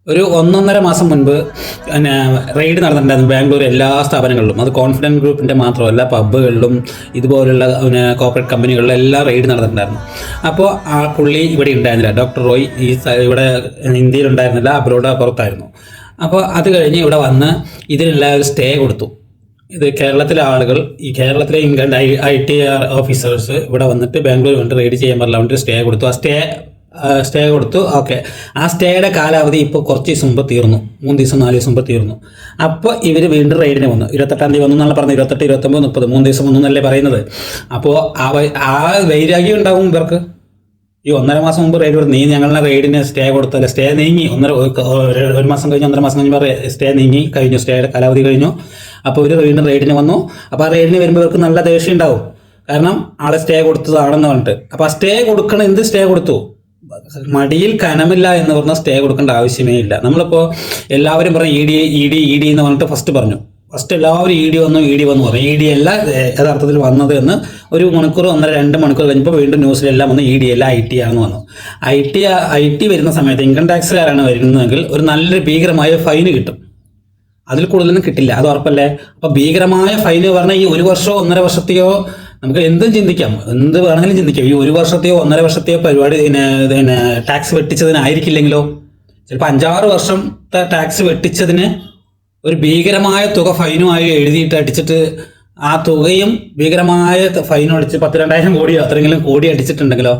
ഒരു 1.5 മാസം മുൻപ് പിന്നെ റെയ്ഡ് നടന്നിട്ടുണ്ടായിരുന്നു ബാംഗ്ലൂർ എല്ലാ സ്ഥാപനങ്ങളിലും. അത് കോൺഫിഡൻറ്റ് ഗ്രൂപ്പിൻ്റെ മാത്രമല്ല, പബ്ബുകളിലും ഇതുപോലുള്ള പിന്നെ കോർപ്പറേറ്റ് കമ്പനികളിലും എല്ലാം റെയ്ഡ് നടന്നിട്ടുണ്ടായിരുന്നു. അപ്പോൾ ആ പുള്ളി ഇവിടെ ഉണ്ടായിരുന്നില്ല, ഡോക്ടർ റോയ് ഇവിടെ ഇന്ത്യയിൽ ഉണ്ടായിരുന്നില്ല, അബ്രോഡ് പുറത്തായിരുന്നു. അപ്പോൾ അത് കഴിഞ്ഞ് ഇവിടെ വന്ന് ഇതിനെല്ലാം ഒരു സ്റ്റേ കൊടുത്തു. ഇത് കേരളത്തിലെ ആളുകൾ, ഈ കേരളത്തിലെ ഇൻകം IT ഓഫീസേഴ്സ് ഇവിടെ വന്നിട്ട് ബാംഗ്ലൂർ കൊണ്ട് റെയ്ഡ് ചെയ്യാൻ പറഞ്ഞ വേണ്ടി സ്റ്റേ കൊടുത്തു. സ്റ്റേ കൊടുത്തു. ഓക്കെ, ആ സ്റ്റേയുടെ കാലാവധി ഇപ്പോൾ കുറച്ച് ദിവസം മുമ്പ് തീർന്നു. 3 ദിവസം 4 ദിവസം മുമ്പ് തീർന്നു. അപ്പോൾ ഇവർ വീണ്ടും റെയ്ഡിന് വന്നു. 28-ാം തീയതി വന്നു എന്നാണ് പറഞ്ഞത്. 28, 29, 30 3 ദിവസം വന്നു എന്നല്ലേ പറയുന്നത്. അപ്പോൾ ആ വൈരാഗ്യം ഉണ്ടാവും ഇവർക്ക്. ഈ 1.5 മാസം മുമ്പ് റെയ്ഡ് കൊടുത്തു, നീ ഞങ്ങളുടെ റെയ്ഡിന് സ്റ്റേ കൊടുത്തല്ലേ, സ്റ്റേ നീങ്ങി 1 മാസം കഴിഞ്ഞ് 1.5 മാസം കഴിഞ്ഞ് സ്റ്റേ നീങ്ങി കഴിഞ്ഞു, സ്റ്റേയുടെ കാലാവധി കഴിഞ്ഞു. അപ്പോൾ ഇവർ വീണ്ടും റെയ്ഡിന് വന്നു. അപ്പോൾ ആ റെയ്ഡിന് വരുമ്പോൾ ഇവർക്ക് നല്ല ദേഷ്യം ഉണ്ടാവും, കാരണം ആളെ സ്റ്റേ കൊടുത്തതാണെന്ന് പറഞ്ഞിട്ട്. അപ്പോൾ ആ സ്റ്റേ കൊടുക്കണം, എന്ത് സ്റ്റേ കൊടുത്തു? മടിയിൽ കനമില്ല എന്ന് പറഞ്ഞാൽ സ്റ്റേ കൊടുക്കേണ്ട ആവശ്യമേ ഇല്ല. നമ്മളിപ്പോൾ എല്ലാവരും പറഞ്ഞു ഇ ഡി എന്ന് പറഞ്ഞിട്ട് ഫസ്റ്റ് എല്ലാവരും ഇ ഡി വന്നു പറഞ്ഞു. ഇ ഡി അല്ല യഥാർത്ഥത്തിൽ വന്നത് എന്ന് 1 മണിക്കൂർ 1.5-2 മണിക്കൂർ കഴിഞ്ഞപ്പോൾ വീണ്ടും ന്യൂസിലെല്ലാം വന്ന് ഇ ഡി അല്ല IT ആണെന്ന് വന്നു. IT വരുന്ന സമയത്ത് ഇൻകം ടാക്സുകാരാണ് വരുന്നതെങ്കിൽ ഒരു നല്ലൊരു ഭീകരമായ ഫൈന് കിട്ടും. അതിൽ കൂടുതലൊന്നും കിട്ടില്ല, അത് ഉറപ്പല്ലേ. അപ്പോൾ ഭീകരമായ ഫൈന് പറഞ്ഞാൽ ഈ 1 വർഷമോ 1.5 വർഷത്തെയോ നമുക്ക് എന്തും ചിന്തിക്കാം, എന്ത് വേണമെങ്കിലും ചിന്തിക്കാം. ഈ 1 വർഷത്തെയോ 1.5 വർഷത്തെയോ പരിപാടി ടാക്സ് വെട്ടിച്ചതിനായിരിക്കില്ലെങ്കിലോ, ചിലപ്പോൾ 5-6 വർഷത്തെ ടാക്സ് വെട്ടിച്ചതിന് ഒരു ഭീകരമായ തുക ഫൈനുമായി എഴുതിയിട്ട് അടിച്ചിട്ട് ആ തുകയും ഭീകരമായ ഫൈനും അടിച്ച് 10-2000 കോടിയോ അത്രയെങ്കിലും കോടി അടിച്ചിട്ടുണ്ടെങ്കിലോ,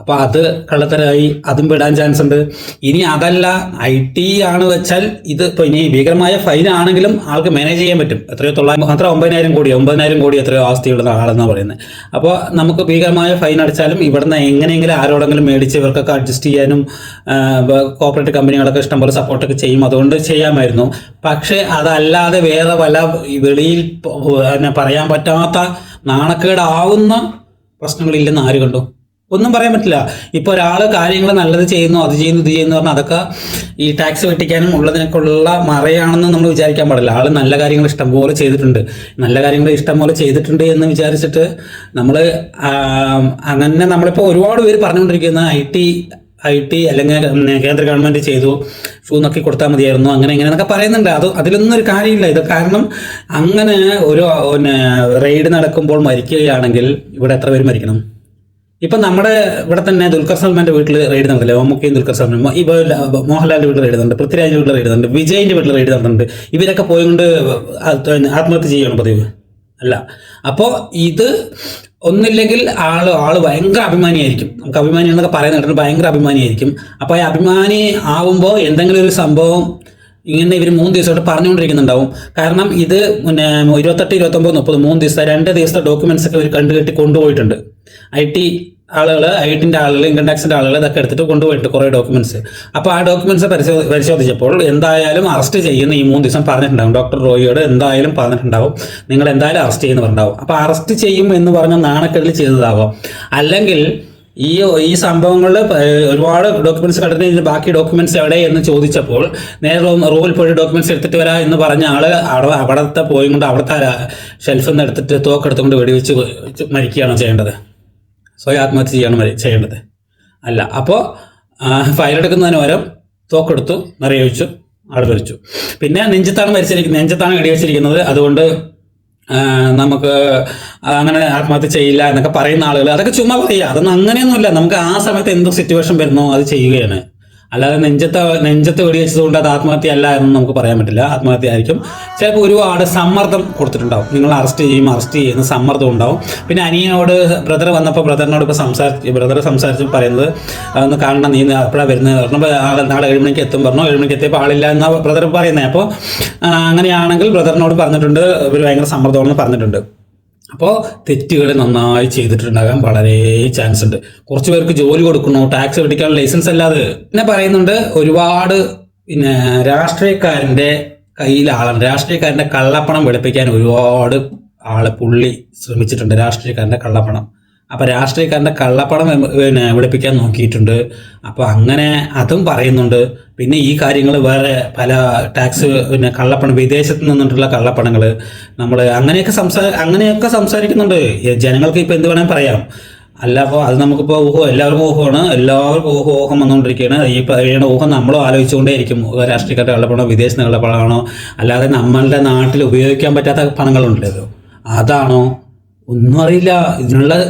അപ്പോൾ അത് കള്ളത്തരമായി, അതും വിടാൻ ചാൻസ് ഉണ്ട്. ഇനി അതല്ല IT ആണ് വെച്ചാൽ ഇത് ഇപ്പോൾ ഇനി ഭീകരമായ ഫൈൻ ആണെങ്കിലും ആൾക്ക് മാനേജ് ചെയ്യാൻ പറ്റും. എത്രയോ 9,000 കോടി എത്രയോ ആസ്തിയുള്ള ആളെന്നാണ് പറയുന്നത്. അപ്പോൾ നമുക്ക് ഭീകരമായ ഫൈൻ അടിച്ചാലും ഇവിടുന്ന് എങ്ങനെയെങ്കിലും ആരോടെങ്കിലും മേടിച്ച് ഇവർക്കൊക്കെ അഡ്ജസ്റ്റ് ചെയ്യാനും കോർപ്പറേറ്റ് കമ്പനികളൊക്കെ ഇഷ്ടംപോലെ സപ്പോർട്ടൊക്കെ ചെയ്യും, അതുകൊണ്ട് ചെയ്യാമായിരുന്നു. പക്ഷേ അതല്ലാതെ വേറെ വല്ല വെളിയിൽ പറയാൻ പറ്റാത്ത നാണക്കേടാവുന്ന പ്രശ്നങ്ങളില്ലെന്ന് ആര് കണ്ടു? ഒന്നും പറയാൻ പറ്റില്ല. ഇപ്പോൾ ഒരാൾ കാര്യങ്ങൾ നല്ലത് ചെയ്യുന്നു, അത് ചെയ്യുന്നു, ഇത് ചെയ്യുന്നു പറഞ്ഞാൽ അതൊക്കെ ഈ ടാക്സ് വെട്ടിക്കാനും ഉള്ളതിനൊക്കെയുള്ള മറയാണെന്ന് നമ്മൾ വിചാരിക്കാൻ പാടില്ല. ആൾ നല്ല കാര്യങ്ങൾ ഇഷ്ടംപോലെ ചെയ്തിട്ടുണ്ട് എന്ന് വിചാരിച്ചിട്ട് നമ്മൾ അങ്ങനെ നമ്മളിപ്പോൾ ഒരുപാട് പേര് പറഞ്ഞുകൊണ്ടിരിക്കുന്ന IT അല്ലെങ്കിൽ കേന്ദ്ര ഗവൺമെൻറ് ചെയ്തു, ഷൂ നോക്കി കൊടുത്താൽ മതിയായിരുന്നു, അങ്ങനെ എന്നൊക്കെ പറയുന്നുണ്ട്. അതിലൊന്നും ഒരു കാര്യമില്ല. ഇത് കാരണം അങ്ങനെ ഒരു റെയ്ഡ് നടക്കുമ്പോൾ മരിക്കുകയാണെങ്കിൽ ഇവിടെ എത്ര പേര് മരിക്കണം? ഇപ്പം നമ്മുടെ ഇവിടെ തന്നെ ദുൽഖർ സൽമാൻ്റെ വീട്ടിൽ റെയ്ഡ് നടന്നില്ലേ, മമ്മൂക്കയും ദുൽഖർ സൽമാൻ, ഇപ്പോൾ മോഹൻലാലിൻ്റെ വീട്ടിൽ റെയ്ഡ് നടന്നുണ്ട്, പൃഥ്വിരാജിൻ്റെ വീട്ടിൽ റെയ്ഡ് നടന്നുണ്ട്, വിജയിൻ്റെ വീട്ടിൽ റെയ്ഡ് നടന്നുണ്ട്. ഇവരൊക്കെ പോയിക്കൊണ്ട് ആത്മഹത്യ ചെയ്യണം പതിവ് അല്ല. അപ്പോൾ ഇത് ഒന്നില്ലെങ്കിൽ ആള് ഭയങ്കര അഭിമാനിയായിരിക്കും. നമുക്ക് അഭിമാനി എന്നൊക്കെ പറയുന്ന ഭയങ്കര അഭിമാനിയായിരിക്കും. അപ്പോൾ ഈ അഭിമാനി ആവുമ്പോൾ എന്തെങ്കിലും ഒരു സംഭവം ഇങ്ങനെ ഇവർ 3 ദിവസമായിട്ട് പറഞ്ഞുകൊണ്ടിരിക്കുന്നുണ്ടാവും. കാരണം ഇത് 28, 29, 30 3 ദിവസത്തെ 2 ദിവസത്തെ ഡോക്യുമെന്റ്സ് ഒക്കെ ഇവർ കണ്ടുകെട്ടി കൊണ്ടുപോയിട്ടുണ്ട്. IT ആളുകൾ ഇൻകം ടാക്സിന്റെ ആളുകൾ ഇതൊക്കെ എടുത്തിട്ട് കൊണ്ടുപോയിട്ട് കുറേ ഡോക്യുമെന്റ്സ്. അപ്പോൾ ആ ഡോക്യുമെന്റ്സ് പരിശോധിച്ചപ്പോൾ എന്തായാലും അറസ്റ്റ് ചെയ്യുന്ന ഈ 3 ദിവസം പറഞ്ഞിട്ടുണ്ടാവും. ഡോക്ടർ റോയിയോട് എന്തായാലും പറഞ്ഞിട്ടുണ്ടാവും, നിങ്ങൾ എന്തായാലും അറസ്റ്റ് ചെയ്യുന്ന പറഞ്ഞിട്ടുണ്ടാവും. അപ്പോൾ അറസ്റ്റ് ചെയ്യും എന്ന് പറഞ്ഞ നാണക്കേടിൽ ചെയ്തതാവാം. അല്ലെങ്കിൽ ഈ സംഭവങ്ങളിൽ ഒരുപാട് ഡോക്യുമെന്റ്സ് കണ്ടിട്ട് ബാക്കി ഡോക്യുമെന്റ്സ് എവിടെ എന്ന് ചോദിച്ചപ്പോൾ നേരെ റൂമിൽ പോയി ഡോക്യുമെന്റ്സ് എടുത്തിട്ട് വരാം എന്ന് പറഞ്ഞ ആള് അവിടത്തെ പോയി കൊണ്ട് അവിടുത്തെ ഷെൽഫിൽ നിന്ന് എടുത്തിട്ട് തോക്കെടുത്തുകൊണ്ട് വെടിവെച്ച് മരിക്കുകയാണോ ചെയ്യേണ്ടത്? സ്വയം ആത്മഹത്യ ചെയ്യേണ്ടത് അല്ല. അപ്പോൾ ഫയലെടുക്കുന്നതിന് പകരം തോക്കെടുത്തു നിറയൊഴിച്ചു ആൾ മരിച്ചു. പിന്നെ നെഞ്ചത്താണ് വെടിവെച്ചിരിക്കുന്നത്, അതുകൊണ്ട് നമുക്ക് അങ്ങനെ ആത്മഹത്യ ചെയ്യില്ല എന്നൊക്കെ പറയുന്ന ആളുകൾ അതൊക്കെ ചുമ്മാ പറയുക. അതൊന്നും അങ്ങനെയൊന്നുമില്ല. നമുക്ക് ആ സമയത്ത് എന്ത് സിറ്റുവേഷൻ വരുന്നോ അത് ചെയ്യുകയാണ്. അല്ലാതെ നെഞ്ചത്ത് വെടിവെച്ചതുകൊണ്ട് അത് ആത്മഹത്യ അല്ല എന്ന് നമുക്ക് പറയാൻ പറ്റില്ല. ആത്മഹത്യ ആയിരിക്കും. ചിലപ്പോൾ ഒരുപാട് സമ്മർദ്ദം കൊടുത്തിട്ടുണ്ടാവും. നിങ്ങൾ അറസ്റ്റ് ചെയ്യുന്ന സമ്മർദ്ദം ഉണ്ടാവും. പിന്നെ അനിയനോട് ബ്രദർ വന്നപ്പോൾ ബ്രദർ സംസാരിച്ച് പറയുന്നത് ഒന്ന് കാണണം, നീ എപ്പോഴാണ് വരുന്നത് പറഞ്ഞപ്പോൾ നാളെ 7 മണിക്ക് എത്തും പറഞ്ഞു. 7 മണിക്ക് എത്തിയപ്പോൾ ആളില്ല എന്നാണ് ബ്രദർ പറയുന്നത്. അപ്പോൾ അങ്ങനെയാണെങ്കിൽ ബ്രദറിനോട് പറഞ്ഞിട്ടുണ്ട്, ഇവർ ഭയങ്കര സമ്മർദ്ദമാണെന്ന് പറഞ്ഞിട്ടുണ്ട്. അപ്പോൾ തെറ്റുകൾ നന്നായി ചെയ്തിട്ടുണ്ടാകാൻ വളരെ ചാൻസ് ഉണ്ട്. കുറച്ച് പേർക്ക് ജോലി കൊടുക്കണോ, ടാക്സ് വെട്ടിക്കാനുള്ള ലൈസൻസ് അല്ലാതെ പിന്നെ പറയുന്നുണ്ട്. ഒരുപാട് രാഷ്ട്രീയക്കാരൻ്റെ കയ്യിലാണ്, രാഷ്ട്രീയക്കാരൻ്റെ കള്ളപ്പണം വെളുപ്പിക്കാൻ ഒരുപാട് പുള്ളി ശ്രമിച്ചിട്ടുണ്ട്. രാഷ്ട്രീയക്കാരൻ്റെ കള്ളപ്പണം. അപ്പോൾ രാഷ്ട്രീയക്കാരൻ്റെ കള്ളപ്പണം വെളുപ്പിക്കാൻ നോക്കിയിട്ടുണ്ട്. അപ്പോൾ അങ്ങനെ അതും പറയുന്നുണ്ട്. പിന്നെ ഈ കാര്യങ്ങൾ വേറെ പല ടാക്സ് കള്ളപ്പണം, വിദേശത്ത് നിന്നിട്ടുള്ള കള്ളപ്പണങ്ങൾ നമ്മൾ അങ്ങനെയൊക്കെ സംസാരിക്കുന്നുണ്ട്. ജനങ്ങൾക്ക് ഇപ്പോൾ എന്ത് വേണമെങ്കിൽ പറയാം. അല്ല, അപ്പോൾ അത് നമുക്കിപ്പോൾ എല്ലാവർക്കും ഊഹം വന്നുകൊണ്ടിരിക്കുകയാണ്. ഈ പറയുന്ന ഊഹം നമ്മളും ആലോചിച്ചുകൊണ്ടേ ഇരിക്കും. രാഷ്ട്രീയക്കാരുടെ കള്ളപ്പണോ വിദേശ കള്ളപ്പണമാണോ, അല്ലാതെ നമ്മളുടെ നാട്ടിൽ ഉപയോഗിക്കാൻ പറ്റാത്ത പണങ്ങളുണ്ടല്ലോ അതാണോ, ഒന്നും അറിയില്ല.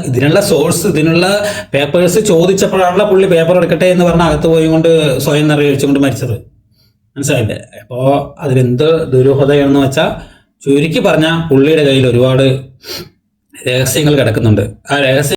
ഇതിനുള്ള സോഴ്സ്, ഇതിനുള്ള പേപ്പേഴ്സ് ചോദിച്ചപ്പോഴാണല്ലോ പുള്ളി പേപ്പർ എടുക്കട്ടെ എന്ന് പറഞ്ഞ അകത്ത് പോയി കൊണ്ട് സ്വയം നിറയൊഴിച്ചുകൊണ്ട് മരിച്ചത്. മനസ്സിലായില്ലേ? അപ്പോൾ അതിലെന്ത് ദുരൂഹതയാണെന്ന് വെച്ചാൽ, ചുരുക്കി പറഞ്ഞാൽ പുള്ളിയുടെ കയ്യിൽ ഒരുപാട് രഹസ്യങ്ങൾ കിടക്കുന്നുണ്ട്. ആ രഹസ്യം